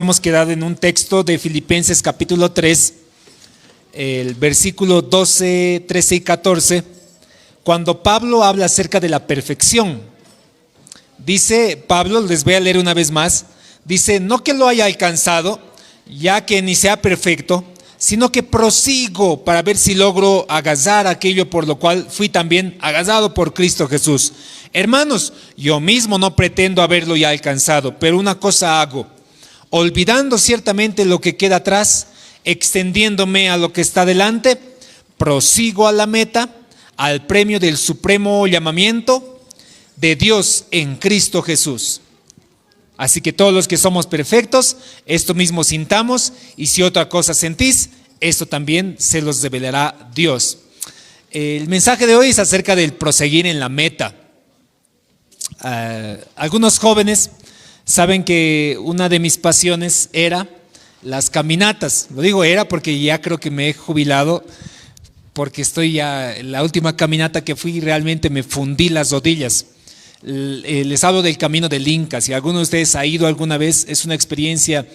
habíamos quedado en un texto de Filipenses capítulo 3, el versículo 12, 13 y 14, cuando Pablo habla acerca de la perfección. Dice Pablo, les voy a leer una vez más, dice: no que lo haya alcanzado, ya que ni sea perfecto, sino que prosigo para ver si logro agazar aquello por lo cual fui también agazado por Cristo Jesús. Hermanos, yo mismo no pretendo haberlo ya alcanzado, pero una cosa hago, olvidando ciertamente lo que queda atrás, extendiéndome a lo que está delante, prosigo a la meta, al premio del supremo llamamiento de Dios en Cristo Jesús. Así que todos los que somos perfectos, esto mismo sintamos, y si otra cosa sentís, esto también se los revelará Dios. El mensaje de hoy es acerca del proseguir en la meta. Algunos jóvenes saben que una de mis pasiones era las caminatas. Lo digo era porque ya creo que me he jubilado, porque estoy ya en la última caminata que fui, realmente me fundí las rodillas. Les hablo del camino del Inca. Si alguno de ustedes ha ido alguna vez, es una experiencia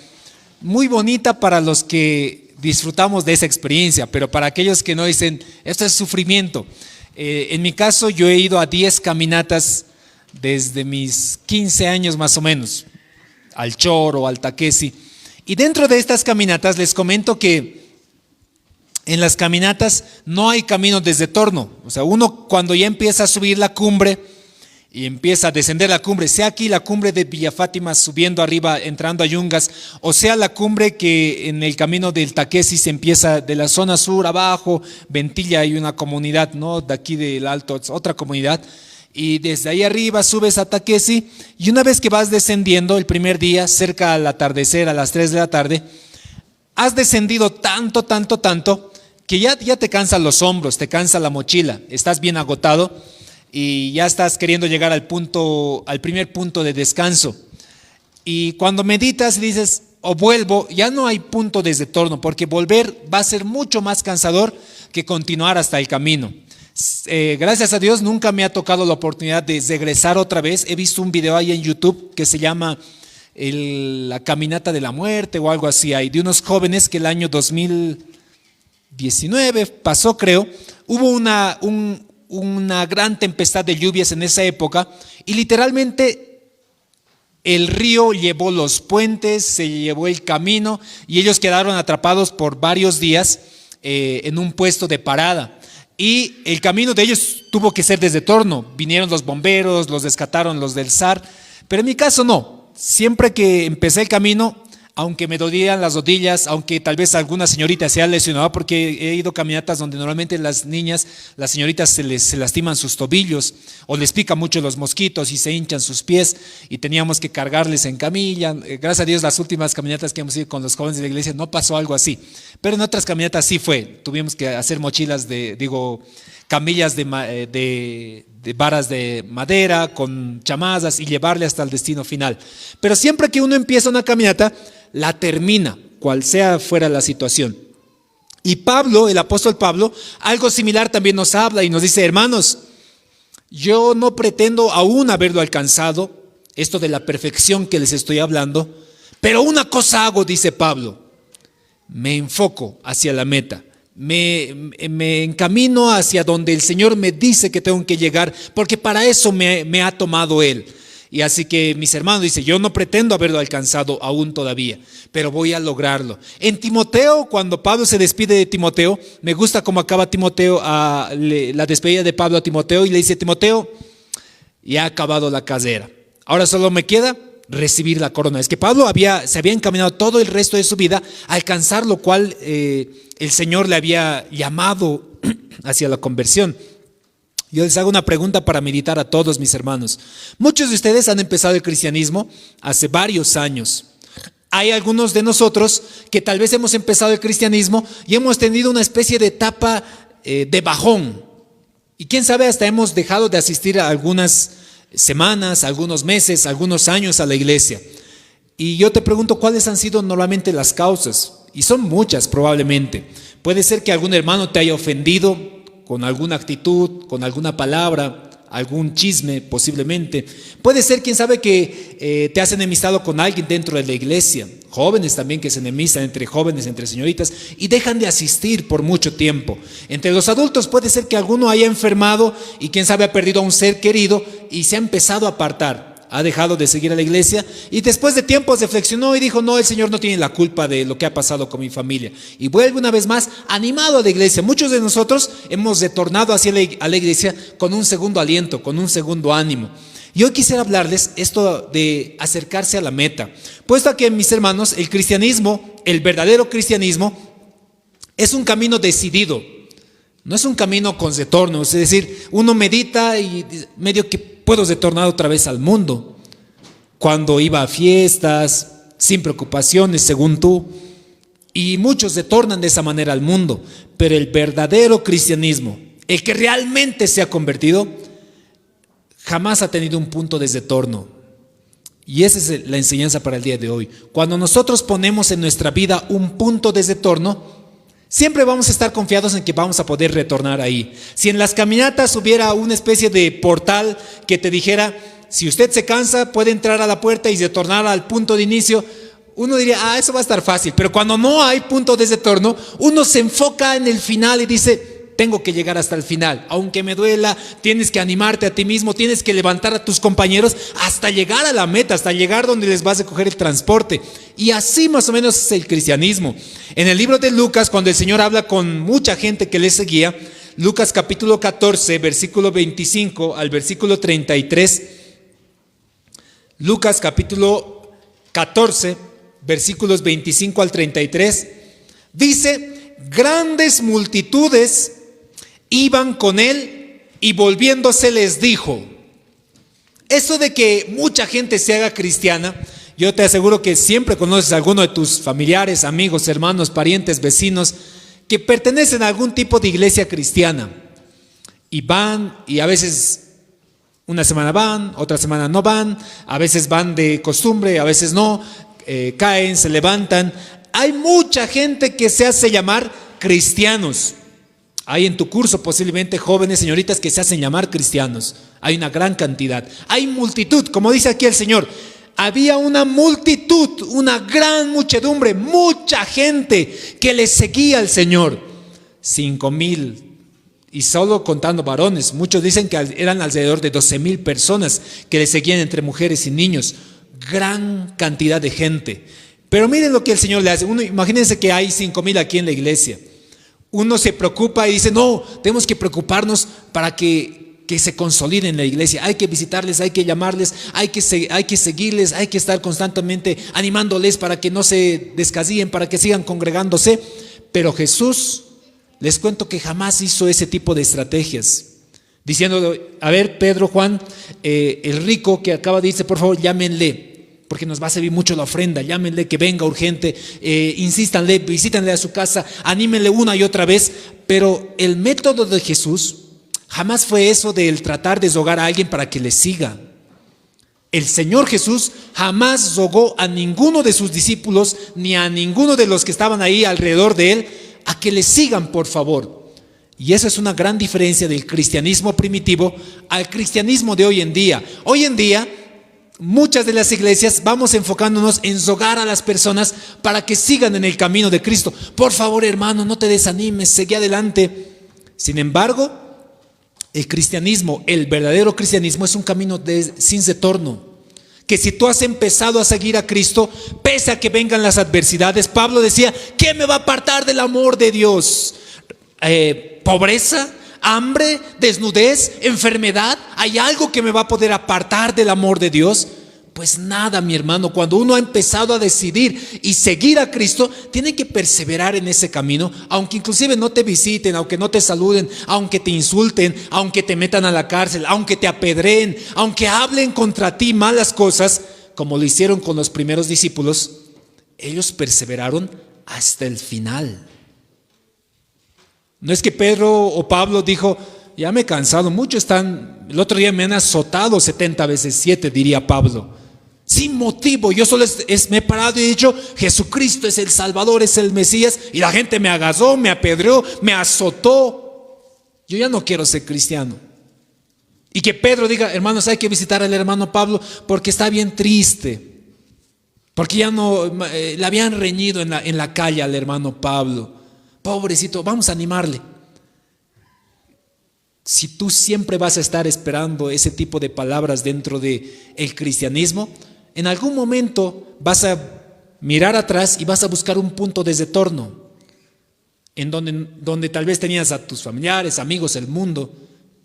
muy bonita para los que disfrutamos de esa experiencia, pero para aquellos que no, dicen, esto es sufrimiento. En mi caso, yo he ido a 10 caminatas desde mis 15 años más o menos, al Choro, al Taquesi, y dentro de estas caminatas les comento que en las caminatas no hay camino desde torno. O sea, uno cuando ya empieza a subir la cumbre y empieza a descender la cumbre, sea aquí la cumbre de Villa Fátima subiendo arriba, entrando a Yungas, o sea la cumbre que en el camino del Taquesi se empieza de la zona sur abajo, Ventilla hay una comunidad, ¿no? De aquí del Alto, otra comunidad, y desde ahí arriba subes a Taquesi, y una vez que vas descendiendo el primer día, cerca al atardecer, a las 3 de la tarde, has descendido tanto, que ya te cansan los hombros, te cansa la mochila, estás bien agotado, y ya estás queriendo llegar al primer punto de descanso. Y cuando meditas y dices, o vuelvo, ya no hay punto de retorno, porque volver va a ser mucho más cansador que continuar hasta el camino. Gracias a Dios nunca me ha tocado la oportunidad de regresar otra vez. He visto un video ahí en YouTube que se llama la caminata de la muerte o algo así, hay de unos jóvenes que el año 2019 pasó, creo, hubo una gran tempestad de lluvias en esa época y literalmente el río llevó los puentes, se llevó el camino y ellos quedaron atrapados por varios días en un puesto de parada, y el camino de ellos tuvo que ser desde torno. Vinieron los bomberos, los rescataron los del SAR, pero en mi caso no. Siempre que empecé el camino, aunque me dolían las rodillas, aunque tal vez alguna señorita se ha lesionado, porque he ido a caminatas donde normalmente las niñas, las señoritas se lastiman sus tobillos o les pican mucho los mosquitos y se hinchan sus pies y teníamos que cargarles en camilla. Gracias a Dios las últimas caminatas que hemos ido con los jóvenes de la iglesia no pasó algo así, pero en otras caminatas sí fue. Tuvimos que hacer mochilas camillas de varas de madera con chamazas y llevarle hasta el destino final. Pero siempre que uno empieza una caminata, la termina, cual sea fuera la situación. Y Pablo, el apóstol Pablo, algo similar también nos habla y nos dice: hermanos, yo no pretendo aún haberlo alcanzado, esto de la perfección que les estoy hablando, pero una cosa hago, dice Pablo, me enfoco hacia la meta. Me encamino hacia donde el Señor me dice que tengo que llegar, porque para eso me ha tomado Él. Y así que, mis hermanos, dice, yo no pretendo haberlo alcanzado aún todavía, pero voy a lograrlo. En Timoteo, cuando Pablo se despide de Timoteo, me gusta cómo acaba Timoteo, la despedida de Pablo a Timoteo, y le dice: Timoteo, ya ha acabado la carrera, ahora solo me queda recibir la corona. Es que Pablo se había encaminado todo el resto de su vida a alcanzar lo cual el Señor le había llamado hacia la conversión. Yo les hago una pregunta para meditar a todos, mis hermanos. Muchos de ustedes han empezado el cristianismo hace varios años. Hay algunos de nosotros que tal vez hemos empezado el cristianismo y hemos tenido una especie de etapa de bajón. Y quién sabe, hasta hemos dejado de asistir a algunas semanas, algunos meses, algunos años a la iglesia. Y yo te pregunto, ¿cuáles han sido normalmente las causas? Y son muchas probablemente. Puede ser que algún hermano te haya ofendido con alguna actitud, con alguna palabra, algún chisme posiblemente. Puede ser, quién sabe, que te has enemistado con alguien dentro de la iglesia. Jóvenes también que se enemistan entre jóvenes, entre señoritas, y dejan de asistir por mucho tiempo. Entre los adultos puede ser que alguno haya enfermado y quién sabe ha perdido a un ser querido y se ha empezado a apartar. Ha dejado de seguir a la iglesia y después de tiempo reflexionó y dijo: no, el Señor no tiene la culpa de lo que ha pasado con mi familia. Y vuelve una vez más animado a la iglesia. Muchos de nosotros hemos retornado a la iglesia con un segundo aliento, con un segundo ánimo. Y hoy quisiera hablarles esto de acercarse a la meta. Puesto que, mis hermanos, el cristianismo, el verdadero cristianismo, es un camino decidido. No es un camino con retorno. Es decir, uno medita y medio que puedo retornar otra vez al mundo. Cuando iba a fiestas, sin preocupaciones, según tú. Y muchos retornan de esa manera al mundo. Pero el verdadero cristianismo, el que realmente se ha convertido, jamás ha tenido un punto de retorno. Y esa es la enseñanza para el día de hoy. Cuando nosotros ponemos en nuestra vida un punto de retorno, siempre vamos a estar confiados en que vamos a poder retornar ahí. Si en las caminatas hubiera una especie de portal que te dijera: si usted se cansa, puede entrar a la puerta y retornar al punto de inicio, uno diría: eso va a estar fácil. Pero cuando no hay punto de retorno, uno se enfoca en el final y dice: tengo que llegar hasta el final, aunque me duela. Tienes que animarte a ti mismo, tienes que levantar a tus compañeros hasta llegar a la meta, hasta llegar donde les vas a coger el transporte. Y así más o menos es el cristianismo. En el libro de Lucas, cuando el Señor habla con mucha gente que le seguía, Lucas capítulo 14, versículo 25 al versículo 33, Lucas capítulo 14, versículos 25 al 33, dice: grandes multitudes iban con él y volviéndose les dijo. Eso de que mucha gente se haga cristiana, yo te aseguro que siempre conoces a alguno de tus familiares, amigos, hermanos, parientes, vecinos que pertenecen a algún tipo de iglesia cristiana y van, y a veces una semana van, otra semana no van, a veces van de costumbre, a veces no, caen, se levantan. Hay mucha gente que se hace llamar cristianos. Hay en tu curso posiblemente jóvenes, señoritas, que se hacen llamar cristianos. Hay una gran cantidad. Hay multitud, como dice aquí el Señor. Había una multitud, una gran muchedumbre, mucha gente que le seguía al Señor. 5,000, y solo contando varones. Muchos dicen que eran alrededor de 12,000 personas que le seguían entre mujeres y niños. Gran cantidad de gente. Pero miren lo que el Señor le hace. Imagínense que hay 5,000 aquí en la iglesia. Uno se preocupa y dice: no, tenemos que preocuparnos para que se consoliden en la iglesia. Hay que visitarles, hay que llamarles, hay que seguirles, hay que estar constantemente animándoles para que no se descasíen, para que sigan congregándose. Pero Jesús, les cuento que jamás hizo ese tipo de estrategias. Diciendo: a ver, Pedro, Juan, el rico que acaba de irse, por favor, llámenle, porque nos va a servir mucho la ofrenda. Llámenle, que venga urgente, insístanle, visítanle a su casa, anímenle una y otra vez. Pero el método de Jesús jamás fue eso del tratar de rogar a alguien para que le siga. El Señor Jesús jamás rogó a ninguno de sus discípulos, ni a ninguno de los que estaban ahí alrededor de él, a que le sigan, por favor. Y esa es una gran diferencia del cristianismo primitivo al cristianismo de hoy en día. Hoy en día, muchas de las iglesias vamos enfocándonos en rogar a las personas para que sigan en el camino de Cristo. Por favor, hermano, no te desanimes, sigue adelante. Sin embargo, el cristianismo, el verdadero cristianismo, es un camino sin retorno. Que si tú has empezado a seguir a Cristo, pese a que vengan las adversidades, Pablo decía: ¿qué me va a apartar del amor de Dios? ¿Pobreza? ¿Hambre? ¿Desnudez? ¿Enfermedad? ¿Hay algo que me va a poder apartar del amor de Dios? Pues nada, mi hermano. Cuando uno ha empezado a decidir y seguir a Cristo, tiene que perseverar en ese camino, aunque inclusive no te visiten, aunque no te saluden, aunque te insulten, aunque te metan a la cárcel, aunque te apedreen, aunque hablen contra ti malas cosas, como lo hicieron con los primeros discípulos. Ellos perseveraron hasta el final. No es que Pedro o Pablo dijo: ya me he cansado, muchos el otro día me han azotado 70 veces 7, diría Pablo. Sin motivo, yo solo me he parado y he dicho: Jesucristo es el Salvador, es el Mesías, y la gente me agasó, me apedreó, me azotó. Yo ya no quiero ser cristiano. Y que Pedro diga, hermanos, hay que visitar al hermano Pablo porque está bien triste. Porque ya no, le habían reñido en la calle al hermano Pablo. Pobrecito, vamos a animarle. Si tú siempre vas a estar esperando ese tipo de palabras dentro del cristianismo, en algún momento vas a mirar atrás y vas a buscar un punto de retorno, en donde tal vez tenías a tus familiares, amigos, el mundo,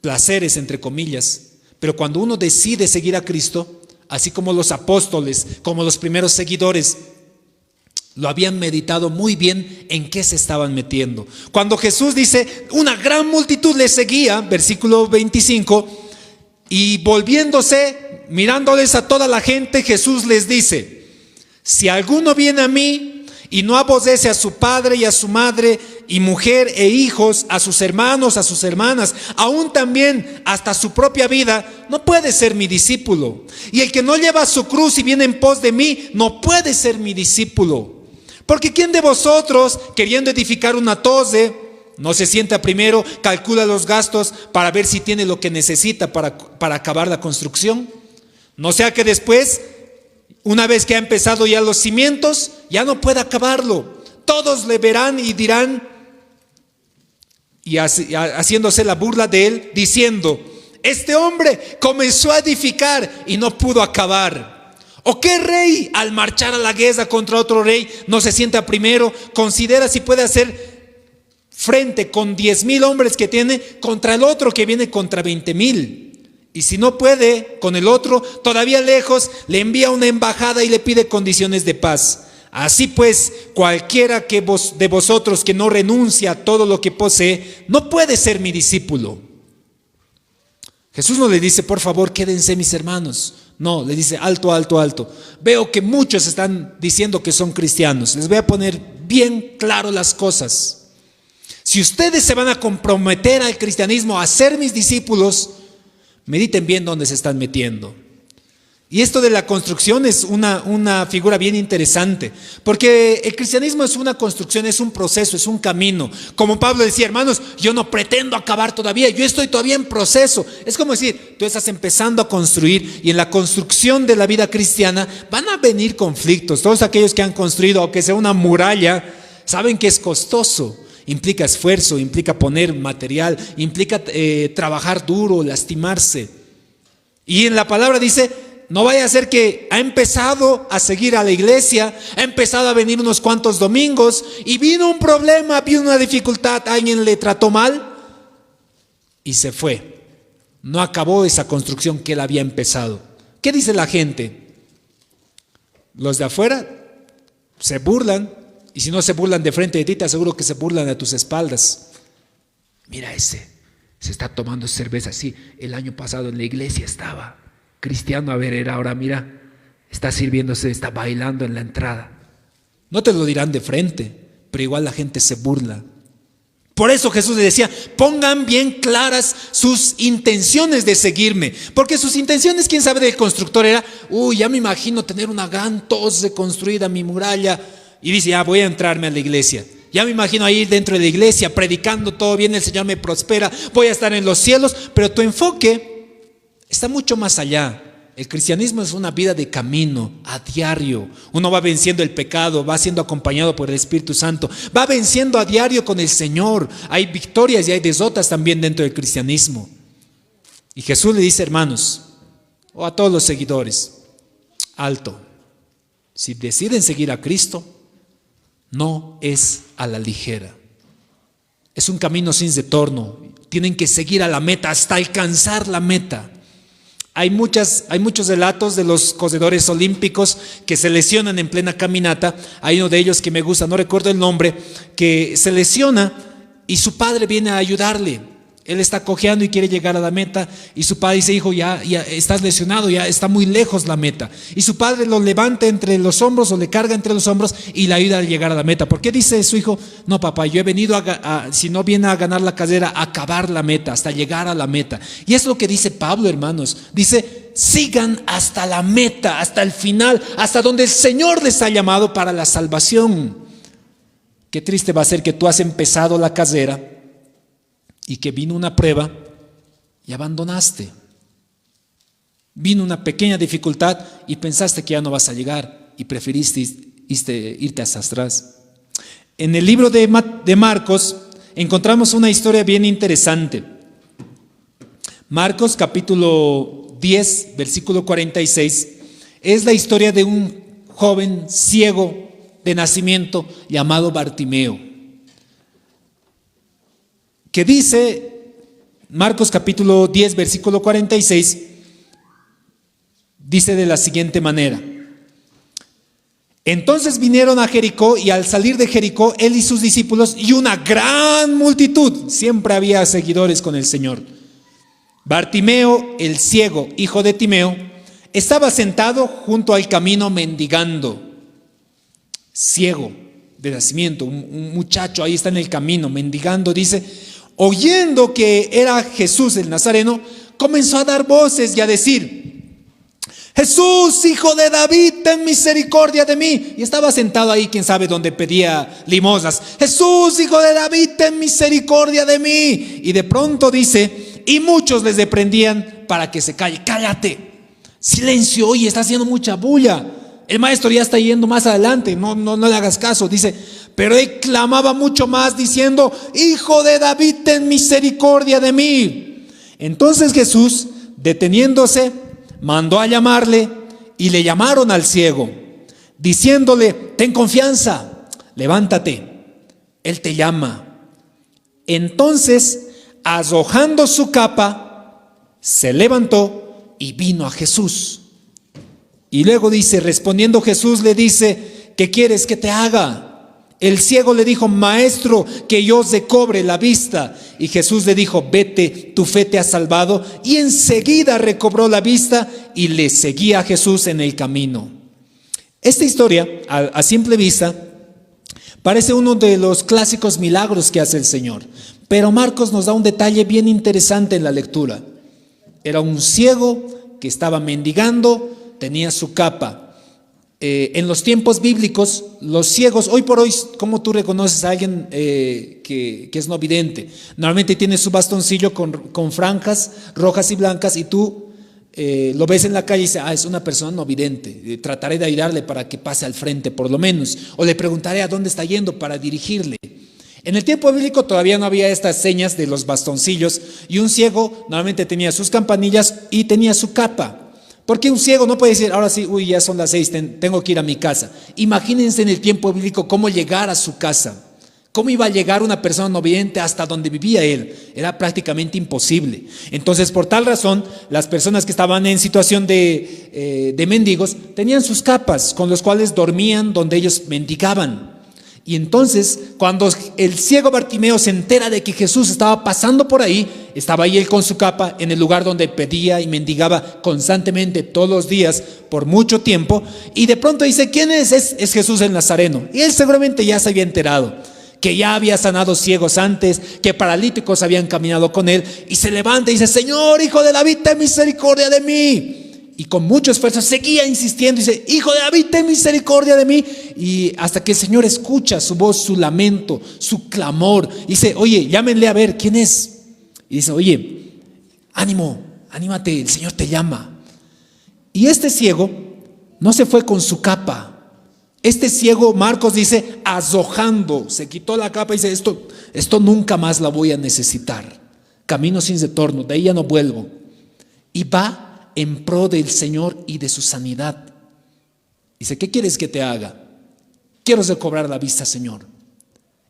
placeres entre comillas. Pero cuando uno decide seguir a Cristo, así como los apóstoles, como los primeros seguidores, lo habían meditado muy bien en qué se estaban metiendo. Cuando Jesús dice, una gran multitud le seguía, versículo 25, y volviéndose, mirándoles a toda la gente, Jesús les dice, si alguno viene a mí y no aborrece a su padre y a su madre y mujer e hijos, a sus hermanos, a sus hermanas, aún también hasta su propia vida, no puede ser mi discípulo. Y el que no lleva su cruz y viene en pos de mí, no puede ser mi discípulo. Porque ¿quién de vosotros, queriendo edificar una torre, no se sienta primero, calcula los gastos para ver si tiene lo que necesita para acabar la construcción? No sea que después, una vez que ha empezado ya los cimientos, ya no pueda acabarlo. Todos le verán y dirán, y haciéndose la burla de él, diciendo, este hombre comenzó a edificar y no pudo acabar. ¿O qué rey al marchar a la guerra contra otro rey no se sienta primero, considera si puede hacer frente con 10,000 hombres que tiene contra el otro que viene contra 20,000? Y si no puede con el otro, todavía lejos, le envía una embajada y le pide condiciones de paz. Así pues, cualquiera de vosotros que no renuncia a todo lo que posee, no puede ser mi discípulo. Jesús no le dice, por favor, quédense mis hermanos. No, le dice, alto, alto, alto. Veo que muchos están diciendo que son cristianos. Les voy a poner bien claro las cosas. Si ustedes se van a comprometer al cristianismo, a ser mis discípulos, mediten bien dónde se están metiendo. Y esto de la construcción es una figura bien interesante, porque el cristianismo es una construcción, es un proceso, es un camino. Como Pablo decía, hermanos, yo no pretendo acabar todavía, yo estoy todavía en proceso. Es como decir, tú estás empezando a construir, y en la construcción de la vida cristiana van a venir conflictos. Todos aquellos que han construido, aunque sea una muralla, saben que es costoso. Implica esfuerzo, implica poner material, implica trabajar duro, lastimarse. Y en la palabra dice, no vaya a ser que ha empezado a seguir a la iglesia, ha empezado a venir unos cuantos domingos y vino un problema, vino una dificultad, alguien le trató mal y se fue. No acabó esa construcción que él había empezado. ¿Qué dice la gente? Los de afuera se burlan, y si no se burlan de frente de ti, te aseguro que se burlan a tus espaldas. Mira ese, se está tomando cerveza, sí, el año pasado en la iglesia estaba cristiano, a ver, era ahora, mira, está sirviéndose, está bailando en la entrada. No te lo dirán de frente, pero igual la gente se burla. Por eso Jesús le decía, pongan bien claras sus intenciones de seguirme, porque sus intenciones, quién sabe del constructor era, ya me imagino tener una gran torre construida, mi muralla, y dice, ya voy a entrarme a la iglesia. Ya me imagino ahí dentro de la iglesia, predicando todo bien, el Señor me prospera, voy a estar en los cielos, pero tu enfoque está mucho más allá. El cristianismo es una vida de camino, a diario. Uno va venciendo el pecado, va siendo acompañado por el Espíritu Santo, va venciendo a diario con el Señor. Hay victorias y hay derrotas también dentro del cristianismo. Y Jesús le dice, hermanos, o a todos los seguidores, alto, si deciden seguir a Cristo, no es a la ligera. Es un camino sin retorno. Tienen que seguir a la meta hasta alcanzar la meta. Hay muchos relatos de los corredores olímpicos que se lesionan en plena caminata. Hay uno de ellos que me gusta, no recuerdo el nombre, que se lesiona y su padre viene a ayudarle. Él está cojeando y quiere llegar a la meta y su padre dice, hijo, ya estás lesionado, ya está muy lejos la meta. Y su padre lo levanta entre los hombros o le carga entre los hombros y le ayuda a llegar a la meta. ¿Por qué dice su hijo? No, papá, yo he venido si no viene a ganar la carrera, a acabar la meta, hasta llegar a la meta. Y es lo que dice Pablo, hermanos. Dice, sigan hasta la meta, hasta el final, hasta donde el Señor les ha llamado para la salvación. Qué triste va a ser que tú has empezado la carrera y que vino una prueba y abandonaste. Vino una pequeña dificultad y pensaste que ya no vas a llegar y preferiste irte hacia atrás. En el libro de Marcos encontramos una historia bien interesante. Marcos capítulo 10, versículo 46, es la historia de un joven ciego de nacimiento llamado Bartimeo, que dice, Marcos capítulo 10, versículo 46, dice de la siguiente manera: entonces vinieron a Jericó, y al salir de Jericó, él y sus discípulos y una gran multitud, siempre había seguidores con el Señor. Bartimeo, el ciego, hijo de Timeo, estaba sentado junto al camino mendigando. Ciego de nacimiento, un muchacho ahí está en el camino mendigando, dice, oyendo que era Jesús el Nazareno, comenzó a dar voces y a decir: Jesús, hijo de David, ten misericordia de mí. Y estaba sentado ahí, quién sabe dónde pedía limosnas. Jesús, hijo de David, ten misericordia de mí. Y de pronto dice, y muchos les reprendían para que se calle. Cállate, silencio, oye, está haciendo mucha bulla. El maestro ya está yendo más adelante, no le hagas caso. Dice, pero él clamaba mucho más diciendo: Hijo de David, ten misericordia de mí. Entonces Jesús, deteniéndose, mandó a llamarle, y le llamaron al ciego, diciéndole: ten confianza, levántate, él te llama. Entonces, arrojando su capa, se levantó y vino a Jesús. Y luego dice, respondiendo Jesús le dice: ¿qué quieres que te haga? El ciego le dijo: Maestro, que yo recobre la vista. Y Jesús le dijo: vete, tu fe te ha salvado. Y enseguida recobró la vista y le seguía a Jesús en el camino. Esta historia, a simple vista, parece uno de los clásicos milagros que hace el Señor. Pero Marcos nos da un detalle bien interesante en la lectura. Era un ciego que estaba mendigando, tenía su capa. En los tiempos bíblicos, los ciegos, hoy por hoy, ¿cómo tú reconoces a alguien que es no vidente? Normalmente tiene su bastoncillo con franjas rojas y blancas, y tú lo ves en la calle y dices: es una persona no vidente, trataré de ayudarle para que pase al frente por lo menos, o le preguntaré a dónde está yendo para dirigirle. En el tiempo bíblico todavía no había estas señas de los bastoncillos, y un ciego normalmente tenía sus campanillas y tenía su capa. Porque un ciego no puede decir: ahora sí, ya son las 6, tengo que ir a mi casa. Imagínense en el tiempo bíblico cómo llegar a su casa. ¿Cómo iba a llegar una persona no vidente hasta donde vivía él? Era prácticamente imposible. Entonces, por tal razón, las personas que estaban en situación de mendigos tenían sus capas con los cuales dormían donde ellos mendigaban. Y entonces, cuando el ciego Bartimeo se entera de que Jesús estaba pasando por ahí, estaba ahí él con su capa en el lugar donde pedía y mendigaba constantemente todos los días por mucho tiempo, y de pronto dice: ¿quién es? Es Jesús el Nazareno. Y él seguramente ya se había enterado que ya había sanado ciegos antes, que paralíticos habían caminado con él, y se levanta y dice: Señor, hijo de David, ten misericordia de mí. Y con mucho esfuerzo seguía insistiendo y dice: Hijo de David, ten misericordia de mí. Y hasta que el Señor escucha su voz, su lamento, su clamor. Y dice: oye, llámenle a ver quién es. Y dice: oye, ánimo, anímate, el Señor te llama. Y este ciego no se fue con su capa. Este ciego, Marcos dice, azojando, se quitó la capa y dice: esto nunca más la voy a necesitar. Camino sin retorno, de ahí ya no vuelvo. Y va en pro del Señor y de su sanidad. Dice: ¿qué quieres que te haga? Quiero recobrar la vista, Señor.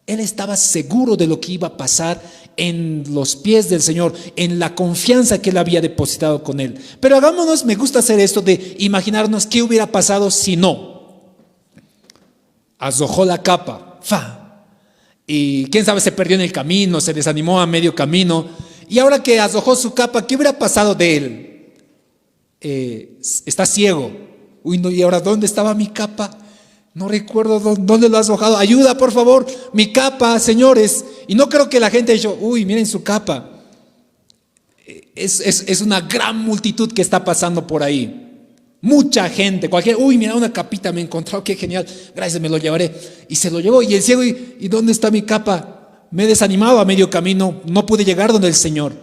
Él estaba seguro de lo que iba a pasar en los pies del Señor, en la confianza que Él había depositado con Él. Pero hagámonos, me gusta hacer esto de imaginarnos qué hubiera pasado si no. Azojó la capa, y quién sabe, se perdió en el camino, se desanimó a medio camino. Y ahora que azojó su capa, ¿qué hubiera pasado de él? Está ciego. Uy, no, ¿y ahora dónde estaba mi capa? No recuerdo dónde lo has arrojado. Ayuda, por favor, mi capa, señores. Y no creo que la gente haya dicho: uy, miren su capa. Es una gran multitud que está pasando por ahí. Mucha gente, uy, mira, una capita me he encontrado, qué genial, gracias, me lo llevaré. Y se lo llevó. Y el ciego: ¿y dónde está mi capa? Me he desanimado a medio camino, no pude llegar donde el Señor.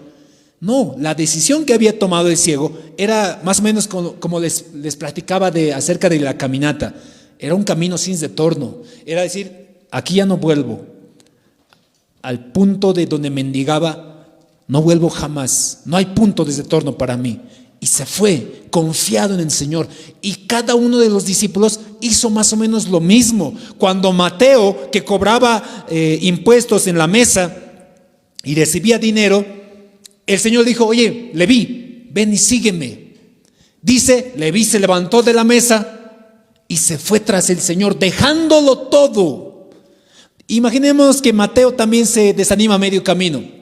No, la decisión que había tomado el ciego era más o menos como les platicaba acerca de la caminata. Era un camino sin retorno. Era decir, aquí ya no vuelvo. Al punto de donde mendigaba, no vuelvo jamás. No hay punto de retorno para mí. Y se fue confiado en el Señor. Y cada uno de los discípulos hizo más o menos lo mismo. Cuando Mateo, que cobraba impuestos en la mesa y recibía dinero, el Señor dijo, oye, Leví, ven y sígueme. Dice, Leví se levantó de la mesa y se fue tras el Señor, dejándolo todo. Imaginemos que Mateo también se desanima a medio camino.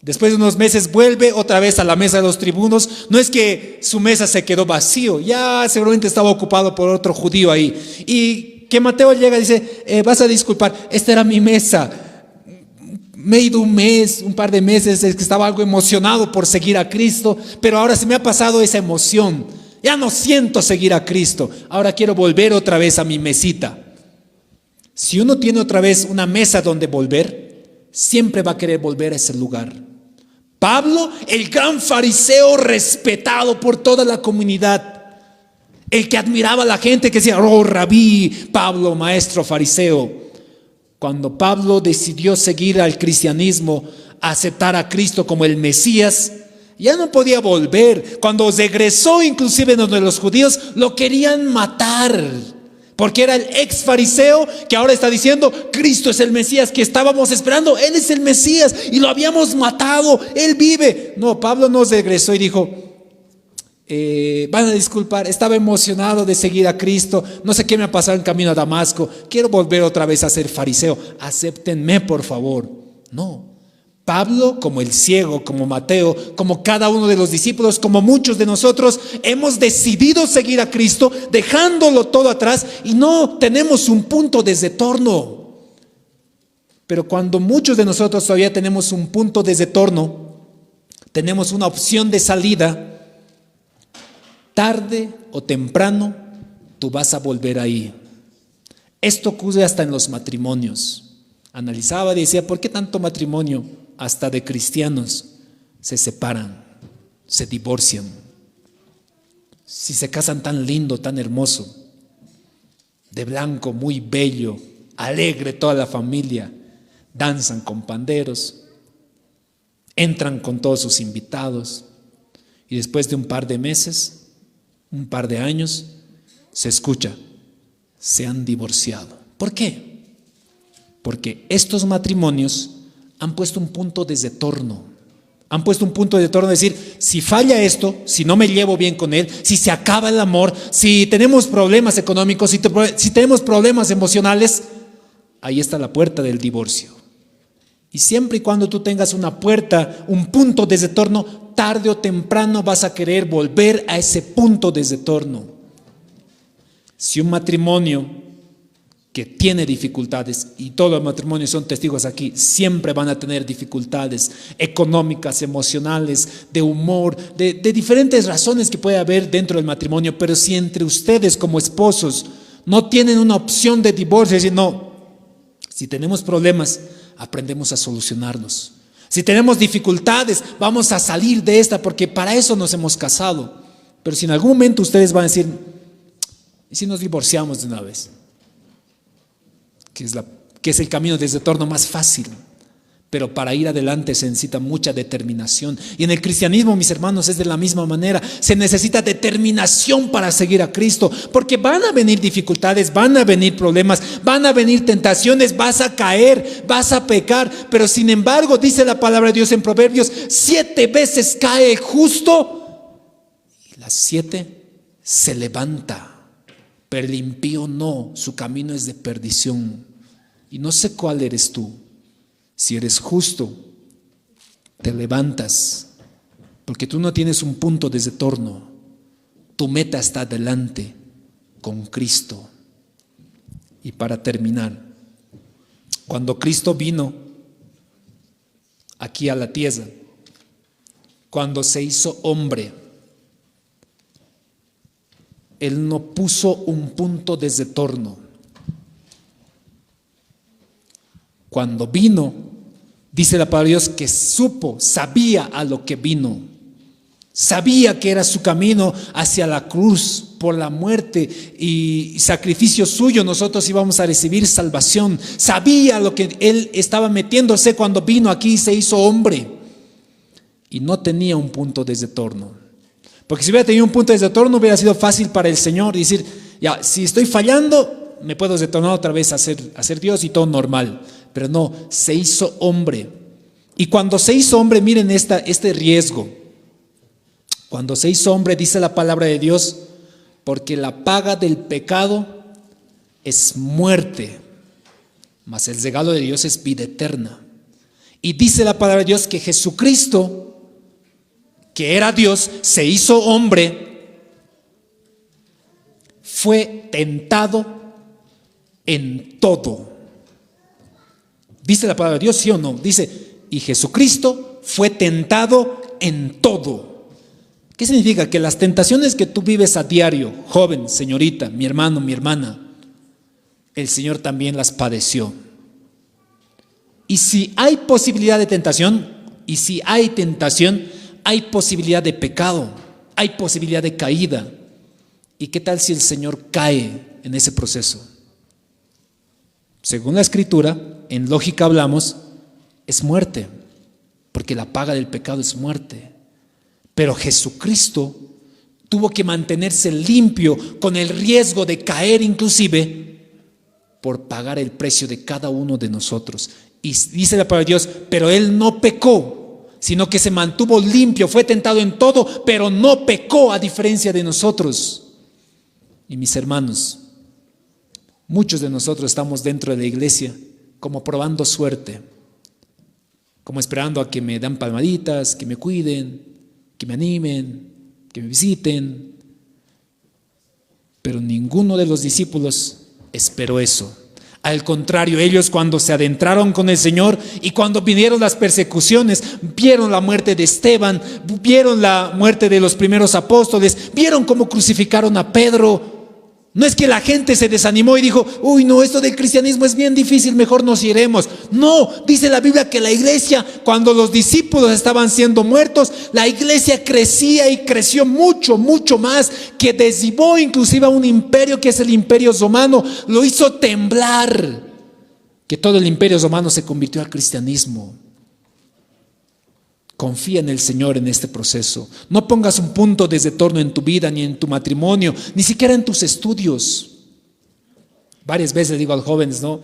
Después de unos meses vuelve otra vez a la mesa de los tribunos. No es que su mesa se quedó vacío, ya seguramente estaba ocupado por otro judío ahí. Y que Mateo llega y dice, vas a disculpar, esta era mi mesa. Me he ido un par de meses, es que estaba algo emocionado por seguir a Cristo, pero ahora se me ha pasado esa emoción. Ya no siento seguir a Cristo, ahora quiero volver otra vez a mi mesita. Si uno tiene otra vez una mesa donde volver, siempre va a querer volver a ese lugar. Pablo, el gran fariseo respetado por toda la comunidad, el que admiraba a la gente que decía, oh, rabí, Pablo, maestro fariseo. Cuando Pablo decidió seguir al cristianismo, aceptar a Cristo como el Mesías, ya no podía volver. Cuando regresó inclusive donde los judíos lo querían matar, porque era el ex fariseo que ahora está diciendo, Cristo es el Mesías que estábamos esperando, Él es el Mesías y lo habíamos matado, Él vive. No, Pablo nos regresó y dijo, van a disculpar, estaba emocionado de seguir a Cristo, no sé qué me ha pasado en camino a Damasco, quiero volver otra vez a ser fariseo, acéptenme por favor. No, Pablo, como el ciego, como Mateo, como cada uno de los discípulos, como muchos de nosotros, hemos decidido seguir a Cristo, dejándolo todo atrás y no tenemos un punto de retorno. Pero cuando muchos de nosotros todavía tenemos un punto de retorno, tenemos una opción de salida, tarde o temprano, tú vas a volver ahí. Esto ocurre hasta en los matrimonios. Analizaba y decía, ¿por qué tanto matrimonio? Hasta de cristianos se separan, se divorcian. Si se casan tan lindo, tan hermoso, de blanco, muy bello, alegre toda la familia, danzan con panderos, entran con todos sus invitados y después de un par de meses, un par de años, se escucha, se han divorciado. ¿Por qué? Porque estos matrimonios han puesto un punto de retorno. Han puesto un punto de retorno de decir, si falla esto, si no me llevo bien con él, si se acaba el amor, si tenemos problemas económicos, si tenemos problemas emocionales, ahí está la puerta del divorcio. Y siempre y cuando tú tengas una puerta, un punto de retorno, tarde o temprano vas a querer volver a ese punto de retorno. Si un matrimonio que tiene dificultades, y todos los matrimonios son testigos aquí, siempre van a tener dificultades económicas, emocionales, de humor, de diferentes razones que puede haber dentro del matrimonio, pero si entre ustedes como esposos no tienen una opción de divorcio, es decir, no, si tenemos problemas, aprendemos a solucionarlos. Si tenemos dificultades, vamos a salir de esta, porque para eso nos hemos casado. Pero si en algún momento ustedes van a decir, ¿y si nos divorciamos de una vez? Que es el camino de retorno más fácil, pero para ir adelante se necesita mucha determinación. Y en el cristianismo, mis hermanos, es de la misma manera. Se necesita determinación para seguir a Cristo, porque van a venir dificultades, van a venir problemas, van a venir tentaciones, vas a caer, vas a pecar, pero sin embargo, dice la palabra de Dios en Proverbios, 7 veces cae el justo y las 7 se levanta. Pero el impío no, su camino es de perdición. Y no sé cuál eres tú. Si eres justo, te levantas, porque tú no tienes un punto de retorno. Tu meta está adelante con Cristo. Y para terminar, cuando Cristo vino aquí a la tierra, cuando se hizo hombre, Él no puso un punto de retorno. Cuando vino, Dice la palabra de Dios que sabía a lo que vino. Sabía que era su camino hacia la cruz, por la muerte y sacrificio suyo nosotros íbamos a recibir salvación. Sabía lo que él estaba metiéndose cuando vino aquí y se hizo hombre. Y no tenía un punto de retorno. Porque si hubiera tenido un punto de retorno hubiera sido fácil para el Señor decir, ya, si estoy fallando, me puedo retornar otra vez a ser Dios y todo normal. Pero no, se hizo hombre. Y cuando se hizo hombre, miren este riesgo. Cuando se hizo hombre, dice la palabra de Dios, porque la paga del pecado es muerte, mas el regalo de Dios es vida eterna. Y dice la palabra de Dios que Jesucristo, que era Dios, se hizo hombre, fue tentado en todo. Dice la palabra de Dios, ¿sí o no? Dice, y Jesucristo fue tentado en todo. ¿Qué significa? Que las tentaciones que tú vives a diario, joven, señorita, mi hermano, mi hermana, el Señor también las padeció. Y si hay posibilidad de tentación, hay posibilidad de pecado, hay posibilidad de caída. ¿Y qué tal si el Señor cae en ese proceso? Según la Escritura, en lógica hablamos, es muerte, porque la paga del pecado es muerte. Pero Jesucristo tuvo que mantenerse limpio con el riesgo de caer inclusive por pagar el precio de cada uno de nosotros. Y dice la palabra de Dios, pero Él no pecó, sino que se mantuvo limpio, fue tentado en todo, pero no pecó a diferencia de nosotros. Y mis hermanos, muchos de nosotros estamos dentro de la iglesia como probando suerte, como esperando a que me dan palmaditas, que me cuiden, que me animen, que me visiten. Pero ninguno de los discípulos esperó eso. Al contrario, ellos cuando se adentraron con el Señor y cuando vinieron las persecuciones, vieron la muerte de Esteban, vieron la muerte de los primeros apóstoles, vieron cómo crucificaron a Pedro. No es que la gente se desanimó y dijo, uy no, esto del cristianismo es bien difícil, mejor nos iremos. No, dice la Biblia que la iglesia, cuando los discípulos estaban siendo muertos, la iglesia crecía y creció mucho, mucho más, que derribó inclusive a un imperio que es el imperio romano, lo hizo temblar, que todo el imperio romano se convirtió al cristianismo. Confía en el Señor en este proceso. No pongas un punto de retorno en tu vida, ni en tu matrimonio, ni siquiera en tus estudios. Varias veces digo a los jóvenes, ¿no?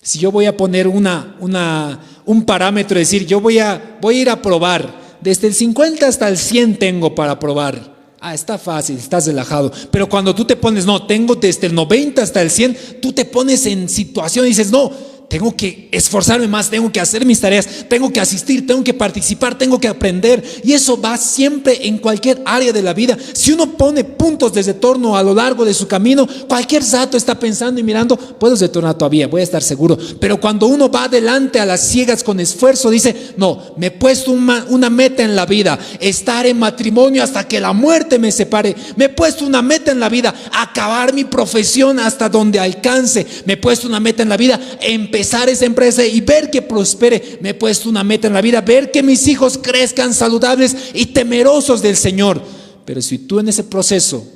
Si yo voy a poner un parámetro, es decir, yo voy a ir a probar, desde el 50 hasta el 100 tengo para probar. Está fácil, estás relajado. Pero cuando tú te pones, no, tengo desde el 90 hasta el 100, tú te pones en situación y dices, no, tengo que esforzarme más, tengo que hacer mis tareas, tengo que asistir, tengo que participar, tengo que aprender. Y eso va siempre en cualquier área de la vida. Si uno pone puntos de retorno a lo largo de su camino, cualquier rato está pensando y mirando, puedo retornar todavía, voy a estar seguro. Pero cuando uno va adelante a las ciegas con esfuerzo, dice, no, me he puesto una meta en la vida, estar en matrimonio hasta que la muerte me separe. Me he puesto una meta en la vida, acabar mi profesión hasta donde alcance. Me he puesto una meta en la vida, empezar esa empresa y ver que prospere. Me he puesto una meta en la vida, ver que mis hijos crezcan saludables y temerosos del Señor. Pero si tú en ese proceso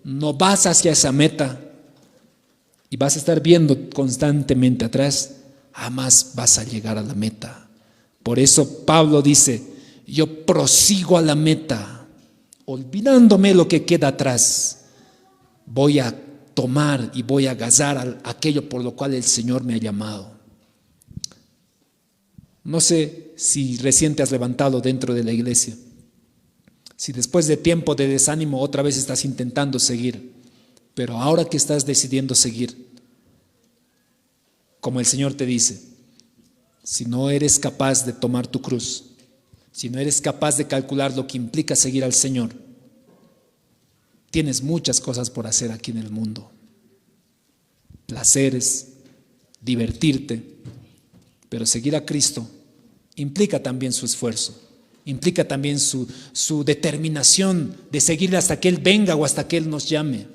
no vas hacia esa meta y vas a estar viendo constantemente atrás, jamás vas a llegar a la meta. Por eso Pablo dice, yo prosigo a la meta, olvidándome lo que queda atrás. Voy a tomar y voy a agarrar aquello por lo cual el Señor me ha llamado. No sé si recién te has levantado dentro de la iglesia, si después de tiempo de desánimo otra vez estás intentando seguir, pero ahora que estás decidiendo seguir, como el Señor te dice, si no eres capaz de tomar tu cruz, si no eres capaz de calcular lo que implica seguir al Señor, tienes muchas cosas por hacer aquí en el mundo. Placeres, divertirte, pero seguir a Cristo implica también su esfuerzo, implica también su determinación de seguirle hasta que Él venga o hasta que Él nos llame.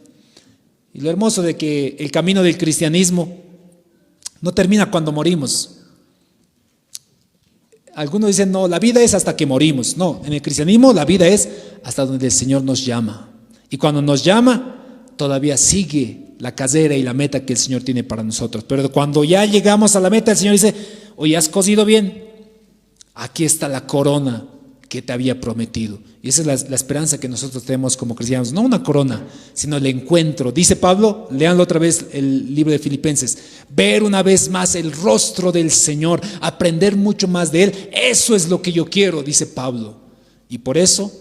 Y lo hermoso de que el camino del cristianismo no termina cuando morimos. algunos dicen, no, la vida es hasta que morimos. No, en el cristianismo la vida es hasta donde el Señor nos llama. Y cuando nos llama, todavía sigue la carrera y la meta que el Señor tiene para nosotros. Pero cuando ya llegamos a la meta, el Señor dice, oye, ¿has cosido bien? Aquí está la corona que te había prometido. Y esa es la esperanza que nosotros tenemos como cristianos. No una corona, sino el encuentro. Dice Pablo, léanlo otra vez el libro de Filipenses, ver una vez más el rostro del Señor, aprender mucho más de Él. Eso es lo que yo quiero, dice Pablo. Y por eso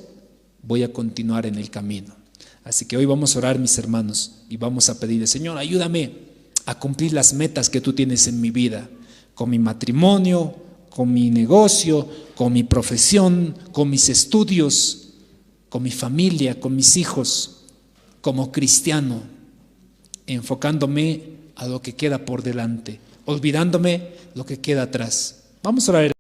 voy a continuar en el camino. Así que hoy vamos a orar, mis hermanos, y vamos a pedirle, Señor, ayúdame a cumplir las metas que tú tienes en mi vida, con mi matrimonio, con mi negocio, con mi profesión, con mis estudios, con mi familia, con mis hijos, como cristiano, enfocándome a lo que queda por delante, olvidándome lo que queda atrás. Vamos a orar.